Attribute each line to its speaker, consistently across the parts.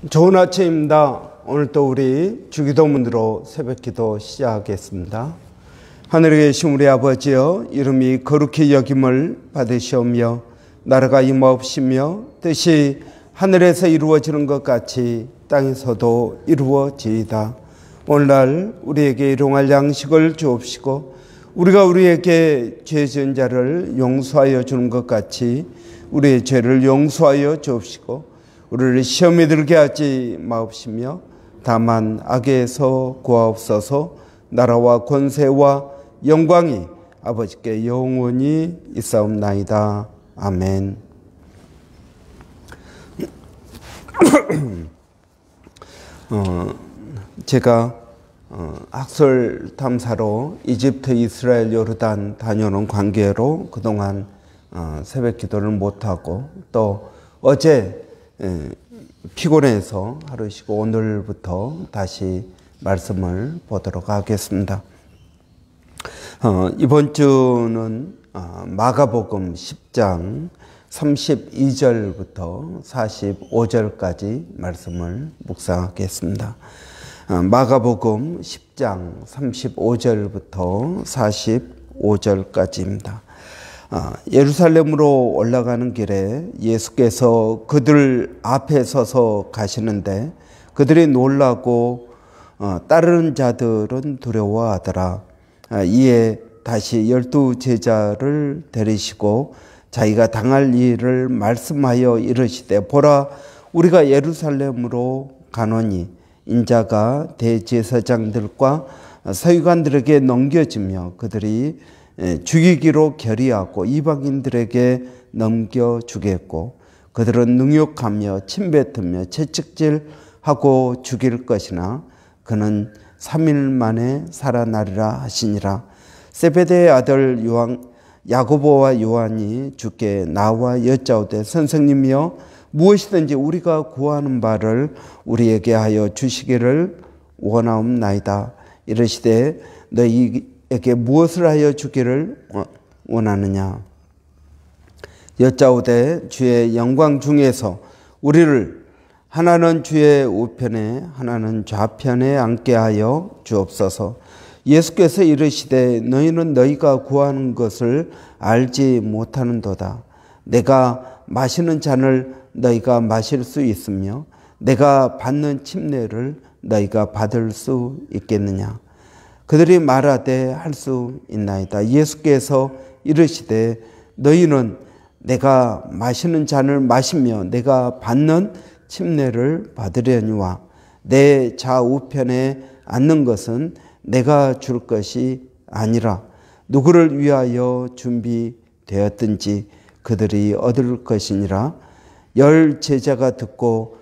Speaker 1: 좋은 아침입니다. 오늘 또 우리 주기도문으로 새벽기도 시작하겠습니다. 하늘에 계신 우리 아버지여, 이름이 거룩히 여김을 받으시오며 나라가 임하옵시며 뜻이 하늘에서 이루어지는 것 같이 땅에서도 이루어지이다. 오늘날 우리에게 일용할 양식을 주옵시고 우리가 우리에게 죄 지은 자를 용서하여 주는 것 같이 우리의 죄를 용서하여 주옵시고 우리를 시험에 들게 하지 마옵시며 다만 악에서 구하옵소서. 나라와 권세와 영광이 아버지께 영원히 있사옵나이다. 아멘. 제가 학설 탐사로 이집트, 이스라엘, 요르단 다녀오는 관계로 그동안 새벽 기도를 못하고 또 어제 피곤해서 하루 쉬고 오늘부터 다시 말씀을 보도록 하겠습니다. 이번 주는 마가복음 10장 32절부터 45절까지 말씀을 묵상하겠습니다. 마가복음 10장 35절부터 45절까지입니다. 예루살렘으로 올라가는 길에 예수께서 그들 앞에 서서 가시는데 그들이 놀라고 따르는 자들은 두려워하더라. 이에 다시 12 제자를 데리시고 자기가 당할 일을 말씀하여 이르시되 보라, 우리가 예루살렘으로 가노니 인자가 대제사장들과 서기관들에게 넘겨지며 그들이 죽이기로 결의하고 이방인들에게 넘겨주겠고 그들은 능욕하며 침뱉으며 채찍질하고 죽일 것이나 그는 3일 만에 살아나리라 하시니라. 세베대의 아들 야고보와 요한이 주께 나와 여짜오되 선생님이여, 무엇이든지 우리가 구하는 바를 우리에게 하여 주시기를 원하옵나이다. 이르시되 너희에게 무엇을 하여 주기를 원하느냐. 여짜오되 주의 영광 중에서 우리를 하나는 주의 우편에 하나는 좌편에 앉게 하여 주옵소서. 예수께서 이르시되 너희는 너희가 구하는 것을 알지 못하는도다. 내가 마시는 잔을 너희가 마실 수 있으며 내가 받는 침례를 너희가 받을 수 있겠느냐. 그들이 말하되 할 수 있나이다. 예수께서 이르시되 너희는 내가 마시는 잔을 마시며 내가 받는 침례를 받으려니와 내 좌우편에 앉는 것은 내가 줄 것이 아니라 누구를 위하여 준비되었든지 그들이 얻을 것이니라. 10 제자가 듣고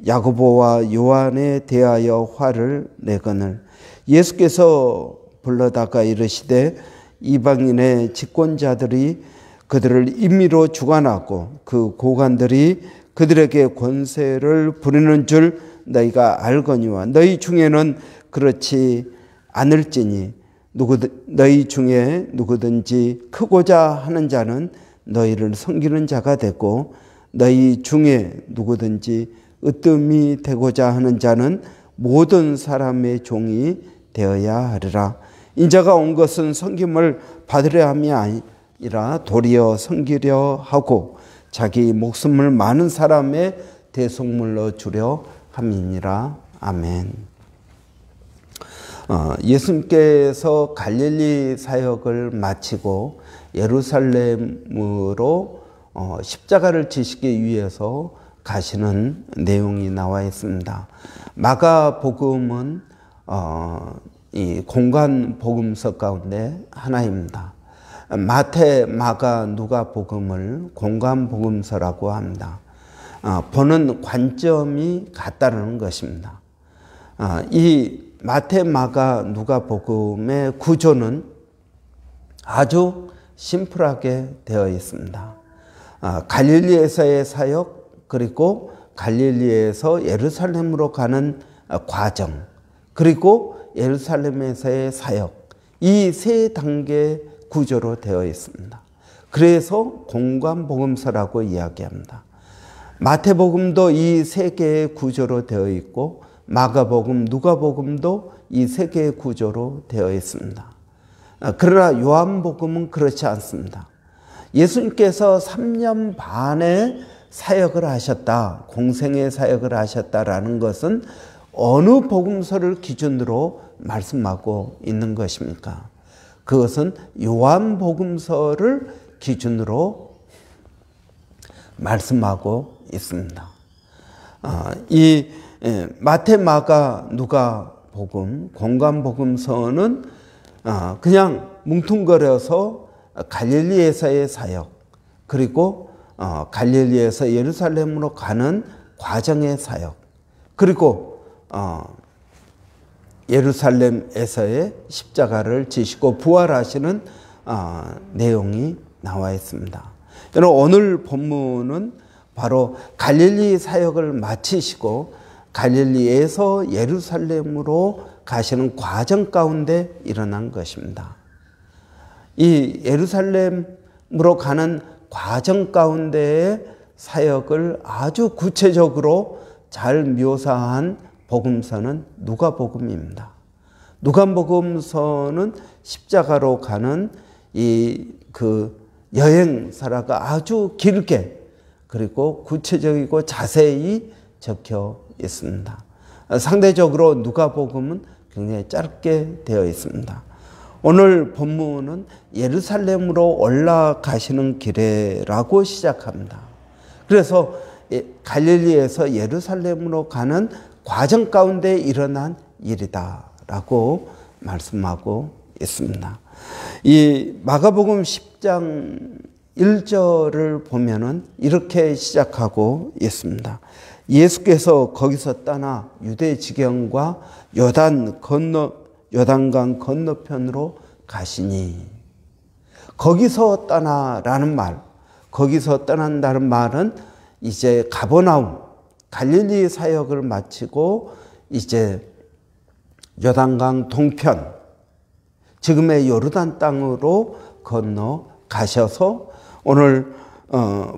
Speaker 1: 야고보와 요한에 대하여 화를 내거늘 예수께서 불러다가 이르시되 이방인의 집권자들이 그들을 임의로 주관하고 그 고관들이 그들에게 권세를 부리는 줄 너희가 알거니와 너희 중에는 그렇지 않을지니 너희 중에 누구든지 크고자 하는 자는 너희를 섬기는 자가 되고 너희 중에 누구든지 으뜸이 되고자 하는 자는 모든 사람의 종이 되어야 하리라. 인자가 온 것은 섬김을 받으려 함이 아니라 도리어 섬기려 하고 자기 목숨을 많은 사람의 대속물로 주려 함이니라. 아멘. 예수님께서 갈릴리 사역을 마치고 예루살렘으로 십자가를 지시기 위해서 가시는 내용이 나와 있습니다. 마가복음은 이 공간 복음서 가운데 하나입니다. 마태, 마가, 누가복음을 공간 복음서라고 합니다. 보는 관점이 같다는 것입니다. 이 마태, 마가, 누가복음의 구조는 아주 심플하게 되어 있습니다. 갈릴리에서의 사역, 그리고 갈릴리에서 예루살렘으로 가는 과정, 그리고 예루살렘에서의 사역, 이 세 단계 구조로 되어 있습니다. 그래서 공관복음서라고 이야기합니다. 마태복음도 이 세 개의 구조로 되어 있고 마가복음, 누가복음도 이 세 개의 구조로 되어 있습니다. 그러나 요한복음은 그렇지 않습니다. 예수님께서 3년 반의 사역을 하셨다, 공생의 사역을 하셨다라는 것은 어느 복음서를 기준으로 말씀하고 있는 것입니까? 그것은 요한복음서를 기준으로 말씀하고 있습니다. 이 마태, 마가, 누가복음, 공관복음서는 그냥 뭉뚱거려서 갈릴리에서의 사역, 그리고 갈릴리에서 예루살렘으로 가는 과정의 사역, 그리고 예루살렘에서의 십자가를 지시고 부활하시는 내용이 나와 있습니다. 여러분, 오늘 본문은 바로 갈릴리 사역을 마치시고 갈릴리에서 예루살렘으로 가시는 과정 가운데 일어난 것입니다. 이 예루살렘으로 가는 과정 가운데의 사역을 아주 구체적으로 잘 묘사한 복음서는 누가복음입니다. 누가복음서는 십자가로 가는 그 여행사라가 아주 길게 그리고 구체적이고 자세히 적혀 있습니다. 상대적으로 누가복음은 굉장히 짧게 되어 있습니다. 오늘 본문은 예루살렘으로 올라가시는 길에라고 시작합니다. 그래서 갈릴리에서 예루살렘으로 가는 과정 가운데 일어난 일이다라고 말씀하고 있습니다. 이 마가복음 10장 1절을 보면은 이렇게 시작하고 있습니다. 예수께서 거기서 떠나 유대 지경과 요단강 건너편으로 가시니, 거기서 떠나라는 말, 거기서 떠난다는 말은 이제 가버나움, 갈릴리 사역을 마치고 이제 요단강 동편, 지금의 요르단 땅으로 건너가셔서 오늘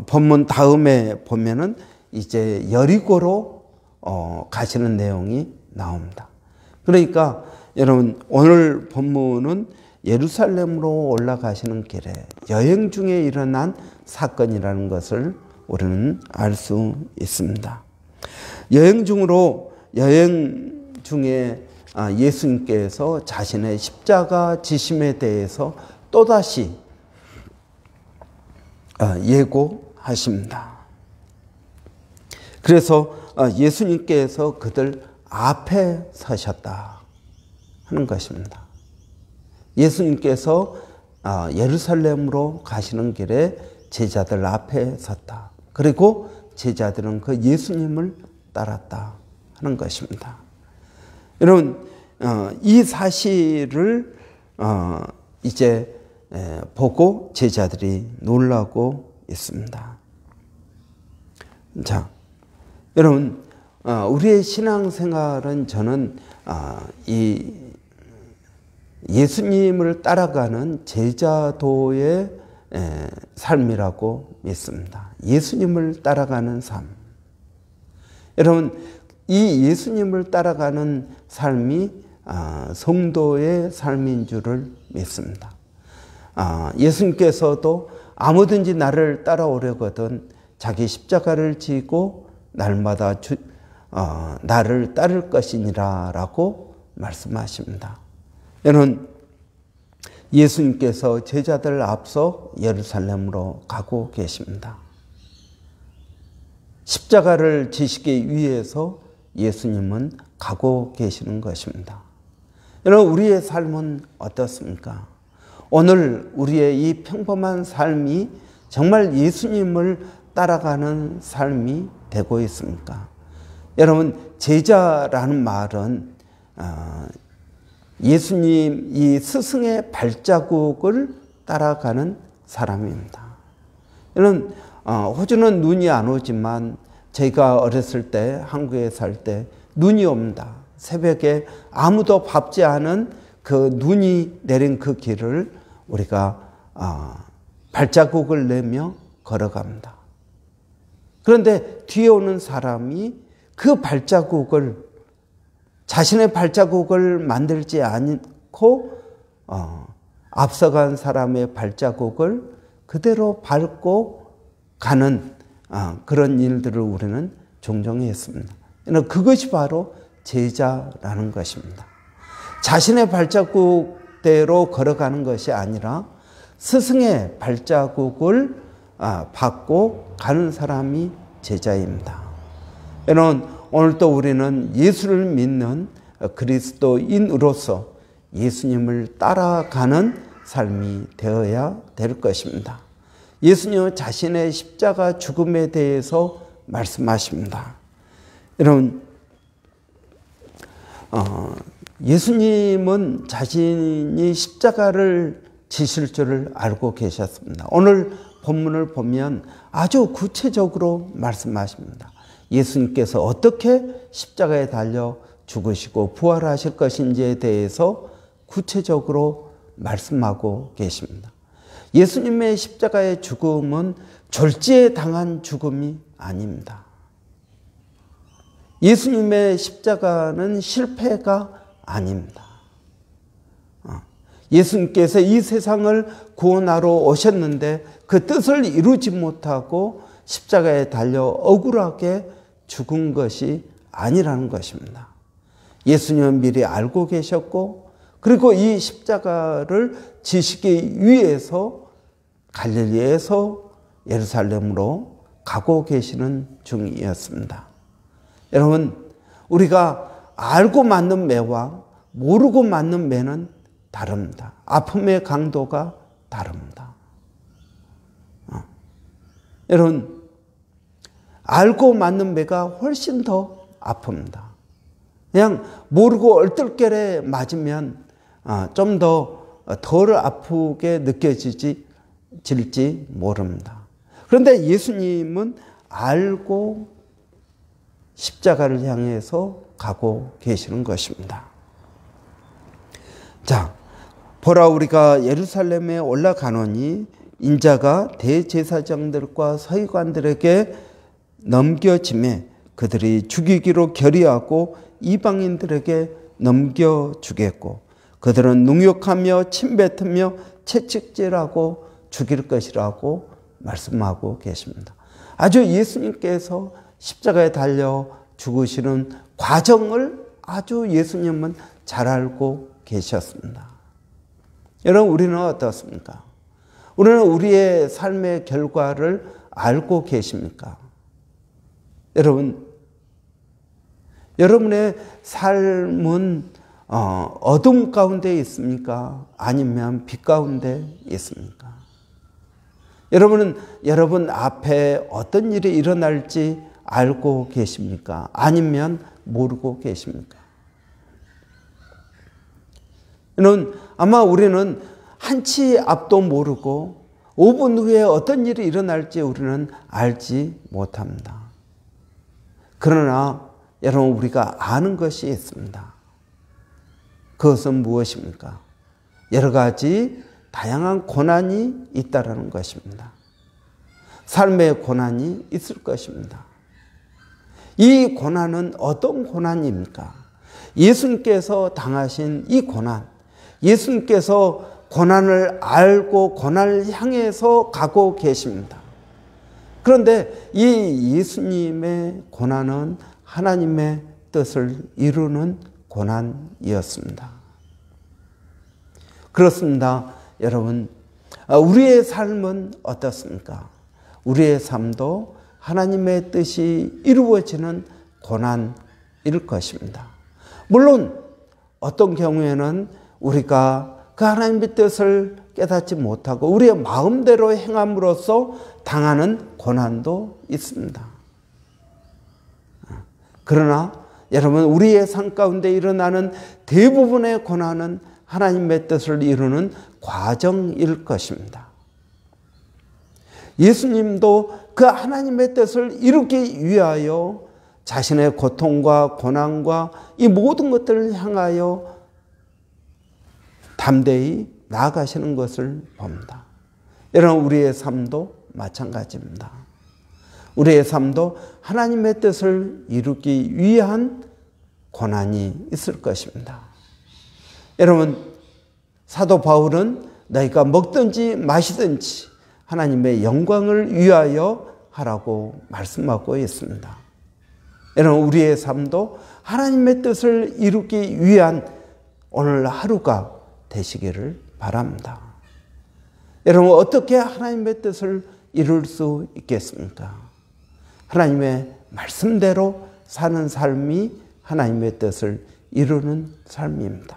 Speaker 1: 본문 다음에 보면은 이제 여리고로 가시는 내용이 나옵니다. 그러니까 여러분, 오늘 본문은 예루살렘으로 올라가시는 길에 여행 중에 일어난 사건이라는 것을 우리는 알 수 있습니다. 여행 중에 예수님께서 자신의 십자가 지심에 대해서 또다시 예고하십니다. 그래서 예수님께서 그들 앞에 서셨다 하는 것입니다. 예수님께서 예루살렘으로 가시는 길에 제자들 앞에 섰다. 그리고 제자들은 그 예수님을 따랐다 하는 것입니다. 여러분, 이 사실을 이제 보고 제자들이 놀라고 있습니다. 자, 여러분, 우리의 신앙생활은 저는 이 예수님을 따라가는 제자도의 삶이라고 믿습니다. 예수님을 따라가는 삶. 여러분, 이 예수님을 따라가는 삶이 성도의 삶인 줄을 믿습니다. 예수님께서도 아무든지 나를 따라오려거든 자기 십자가를 지고 날마다 나를 따를 것이니라 라고 말씀하십니다. 여러분, 예수님께서 제자들 앞서 예루살렘으로 가고 계십니다. 십자가를 지시기 위해서 예수님은 가고 계시는 것입니다. 여러분, 우리의 삶은 어떻습니까? 오늘 우리의 이 평범한 삶이 정말 예수님을 따라가는 삶이 되고 있습니까? 여러분, 제자라는 말은 예수님 이 스승의 발자국을 따라가는 사람입니다. 여러분, 호주는 눈이 안 오지만 저희가 어렸을 때, 한국에 살 때 눈이 옵니다. 새벽에 아무도 밟지 않은 그 눈이 내린 그 길을 우리가 발자국을 내며 걸어갑니다. 그런데 뒤에 오는 사람이 그 발자국을, 자신의 발자국을 만들지 않고 앞서간 사람의 발자국을 그대로 밟고 가는 그런 일들을 우리는 종종 했습니다. 그것이 바로 제자라는 것입니다. 자신의 발자국대로 걸어가는 것이 아니라 스승의 발자국을 받고 가는 사람이 제자입니다. 여러분, 오늘도 우리는 예수를 믿는 그리스도인으로서 예수님을 따라가는 삶이 되어야 될 것입니다. 예수님은 자신의 십자가 죽음에 대해서 말씀하십니다. 여러분, 예수님은 자신이 십자가를 지실 줄을 알고 계셨습니다. 오늘 본문을 보면 아주 구체적으로 말씀하십니다. 예수님께서 어떻게 십자가에 달려 죽으시고 부활하실 것인지에 대해서 구체적으로 말씀하고 계십니다. 예수님의 십자가의 죽음은 졸지에 당한 죽음이 아닙니다. 예수님의 십자가는 실패가 아닙니다. 예수님께서 이 세상을 구원하러 오셨는데 그 뜻을 이루지 못하고 십자가에 달려 억울하게 죽은 것이 아니라는 것입니다. 예수님은 미리 알고 계셨고, 그리고 이 십자가를 지시기 위해서 갈릴리에서 예루살렘으로 가고 계시는 중이었습니다. 여러분, 우리가 알고 맞는 매와 모르고 맞는 매는 다릅니다. 아픔의 강도가 다릅니다. 여러분, 알고 맞는 매가 훨씬 더 아픕니다. 그냥 모르고 얼떨결에 맞으면 좀 덜 아프게 느껴질지 모릅니다. 그런데 예수님은 알고 십자가를 향해서 가고 계시는 것입니다. 자, 보라, 우리가 예루살렘에 올라가노니 인자가 대제사장들과 서기관들에게 넘겨짐에 그들이 죽이기로 결의하고 이방인들에게 넘겨주겠고 그들은 능욕하며 침뱉으며 채찍질하고 죽일 것이라고 말씀하고 계십니다. 아주 예수님께서 십자가에 달려 죽으시는 과정을 아주 예수님은 잘 알고 계셨습니다. 여러분, 우리는 어떻습니까? 우리는 우리의 삶의 결과를 알고 계십니까? 여러분의 삶은 어둠 가운데 있습니까? 아니면 빛 가운데 있습니까? 여러분은 여러분 앞에 어떤 일이 일어날지 알고 계십니까? 아니면 모르고 계십니까? 아마 우리는 한치 앞도 모르고 5분 후에 어떤 일이 일어날지 우리는 알지 못합니다. 그러나 여러분, 우리가 아는 것이 있습니다. 그것은 무엇입니까? 여러 가지 다양한 고난이 있다라는 것입니다. 삶의 고난이 있을 것입니다. 이 고난은 어떤 고난입니까? 예수님께서 당하신 이 고난, 예수님께서 고난을 알고 고난을 향해서 가고 계십니다. 그런데 이 예수님의 고난은 하나님의 뜻을 이루는 고난이었습니다. 그렇습니다. 여러분, 우리의 삶은 어떻습니까? 우리의 삶도 하나님의 뜻이 이루어지는 고난일 것입니다. 물론 어떤 경우에는 우리가 그 하나님의 뜻을 깨닫지 못하고 우리의 마음대로 행함으로써 당하는 고난도 있습니다. 그러나 여러분, 우리의 삶 가운데 일어나는 대부분의 고난은 하나님의 뜻을 이루는 과정일 것입니다. 예수님도 그 하나님의 뜻을 이루기 위하여 자신의 고통과 고난과 이 모든 것들을 향하여 담대히 나아가시는 것을 봅니다. 여러분, 우리의 삶도 마찬가지입니다. 우리의 삶도 하나님의 뜻을 이루기 위한 고난이 있을 것입니다. 여러분, 사도 바울은 너희가 먹든지 마시든지 하나님의 영광을 위하여 하라고 말씀하고 있습니다. 여러분, 우리의 삶도 하나님의 뜻을 이루기 위한 오늘 하루가 되시기를 바랍니다. 여러분, 어떻게 하나님의 뜻을 이룰 수 있겠습니까? 하나님의 말씀대로 사는 삶이 하나님의 뜻을 이루는 삶입니다.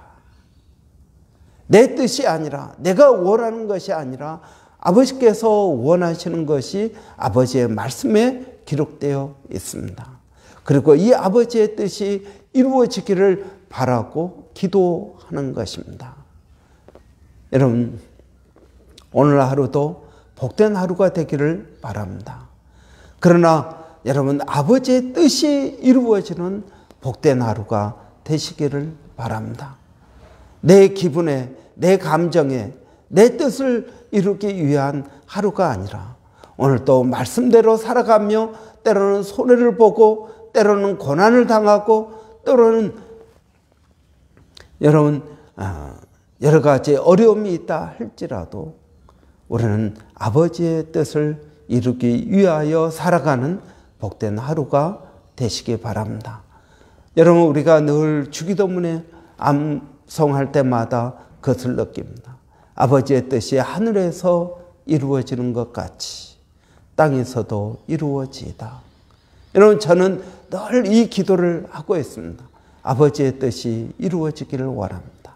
Speaker 1: 내 뜻이 아니라, 내가 원하는 것이 아니라 아버지께서 원하시는 것이 아버지의 말씀에 기록되어 있습니다. 그리고 이 아버지의 뜻이 이루어지기를 바라고 기도하는 것입니다. 여러분, 오늘 하루도 복된 하루가 되기를 바랍니다. 그러나 여러분, 아버지의 뜻이 이루어지는 복된 하루가 되시기를 바랍니다. 내 기분에, 내 감정에, 내 뜻을 이루기 위한 하루가 아니라 오늘도 말씀대로 살아가며 때로는 손해를 보고 때로는 고난을 당하고 때로는 여러분 여러 가지 어려움이 있다 할지라도 우리는 아버지의 뜻을 이루기 위하여 살아가는 복된 하루가 되시기 바랍니다. 여러분, 우리가 늘 주기도문에 암송할 때마다 그것을 느낍니다. 아버지의 뜻이 하늘에서 이루어지는 것 같이 땅에서도 이루어지이다. 여러분, 저는 늘 이 기도를 하고 있습니다. 아버지의 뜻이 이루어지기를 원합니다.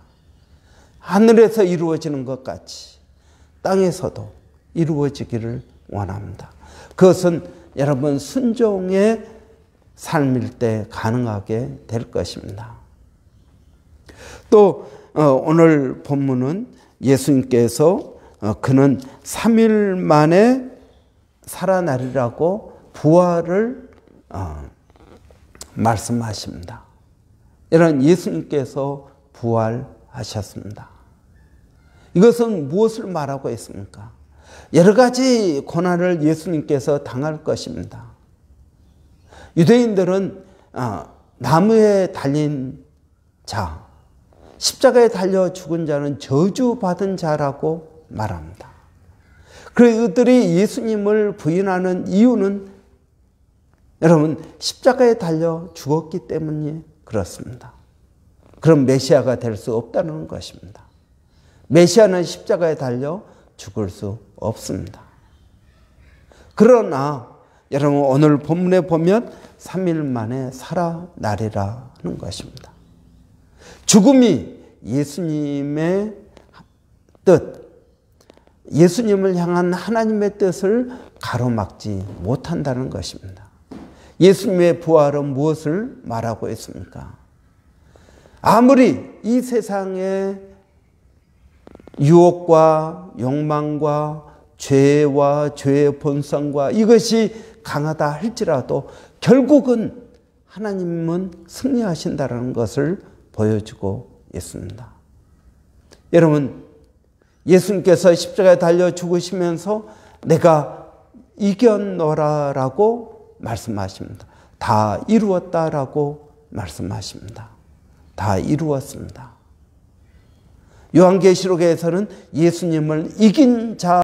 Speaker 1: 하늘에서 이루어지는 것 같이 땅에서도 이루어지기를 원합니다. 그것은 여러분 순종의 삶일 때 가능하게 될 것입니다. 또 오늘 본문은 예수님께서 그는 3일 만에 살아나리라고 부활을 말씀하십니다. 이런 예수님께서 부활하셨습니다. 이것은 무엇을 말하고 있습니까? 여러 가지 고난을 예수님께서 당할 것입니다. 유대인들은 나무에 달린 자, 십자가에 달려 죽은 자는 저주받은 자라고 말합니다. 그들이 예수님을 부인하는 이유는 여러분 십자가에 달려 죽었기 때문이 그렇습니다. 그럼 메시아가 될 수 없다는 것입니다. 메시아는 십자가에 달려 죽을 수 없습니다. 그러나 여러분 오늘 본문에 보면 3일 만에 살아나리라 하는 것입니다. 죽음이 예수님의 뜻, 예수님을 향한 하나님의 뜻을 가로막지 못한다는 것입니다. 예수님의 부활은 무엇을 말하고 있습니까? 아무리 이 세상의 유혹과 욕망과 죄와 죄의 본성과 이것이 강하다 할지라도 결국은 하나님은 승리하신다는 것을 보여주고 있습니다. 여러분, 예수님께서 십자가에 달려 죽으시면서 내가 이겨노라라고 말씀하십니다. 다 이루었다라고 말씀하십니다. 다 이루었습니다. 요한계시록에서는 예수님을 이긴 자